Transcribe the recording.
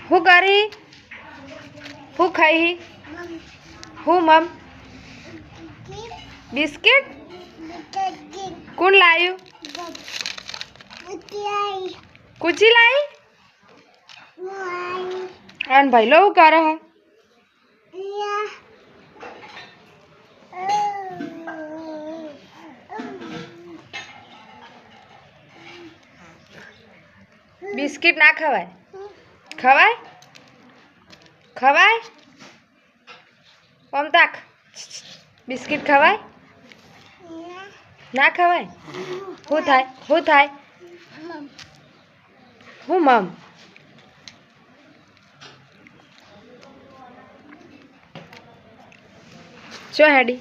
હું કરી હું ખાઈ હું મમ બિસ્કિટ કોણ લાયું કુચી लाई अन भाई लो कर है बिस्किट ना खवाय खवाय खवाय ओमताक बिस्किट खवाय ना खवाय हूँ थाय हूँ मम चो हेडी